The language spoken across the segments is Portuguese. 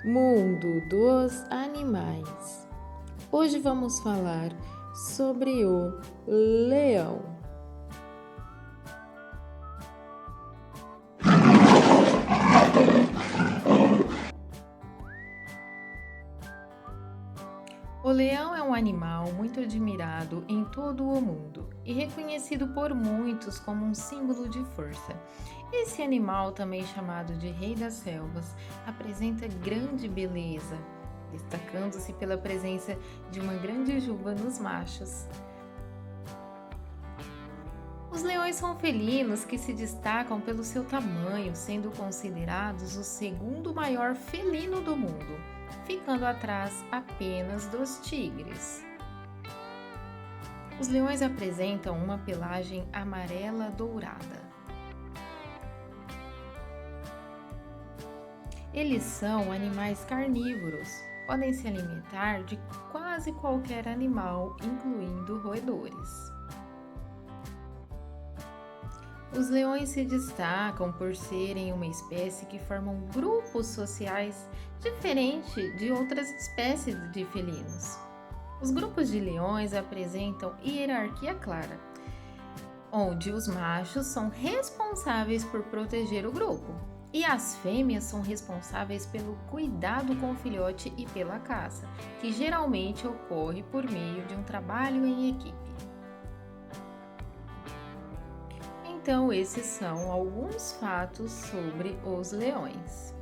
Mundo dos animais. Hoje vamos falar sobre o leão. O leão é um animal muito admirado em todo o mundo e reconhecido por muitos como um símbolo de força. Esse animal, também chamado de Rei das Selvas, apresenta grande beleza, destacando-se pela presença de uma grande juba nos machos. Os leões são felinos que se destacam pelo seu tamanho, sendo considerados o segundo maior felino do mundo, ficando atrás apenas dos tigres. Os leões apresentam uma pelagem amarela dourada. Eles são animais carnívoros, podem se alimentar de quase qualquer animal, incluindo roedores. Os leões se destacam por serem uma espécie que formam grupos sociais diferente de outras espécies de felinos. Os grupos de leões apresentam hierarquia clara, onde os machos são responsáveis por proteger o grupo e as fêmeas são responsáveis pelo cuidado com o filhote e pela caça, que geralmente ocorre por meio de um trabalho em equipe. Então, esses são alguns fatos sobre os leões.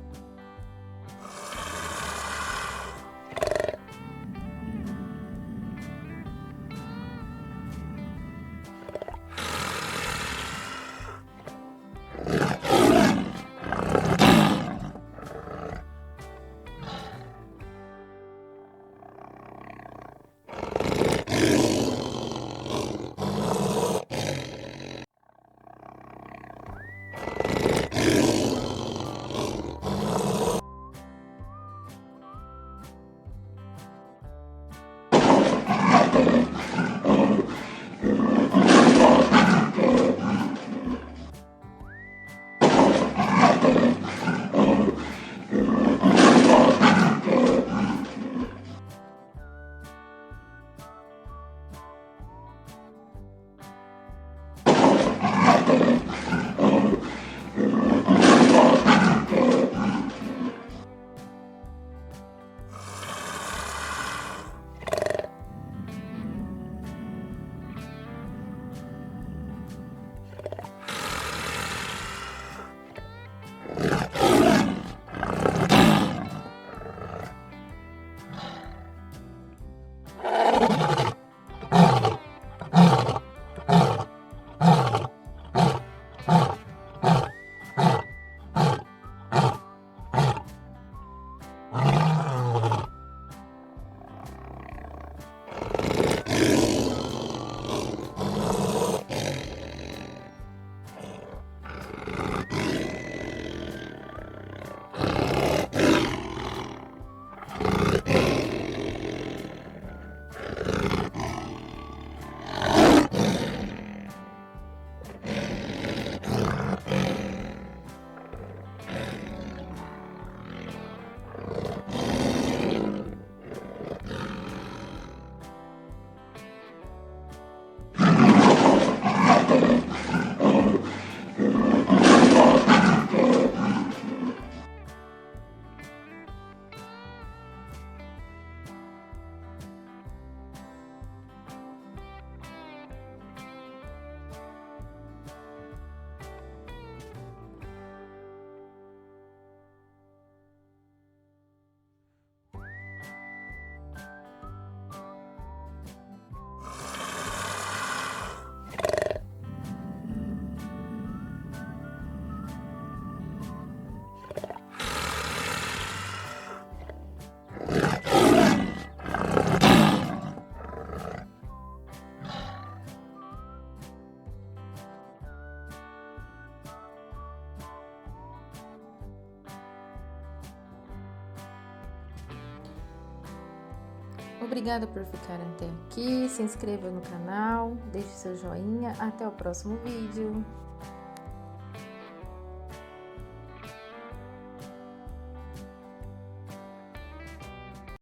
Obrigada por ficar até aqui, se inscreva no canal, deixe seu joinha, até o próximo vídeo.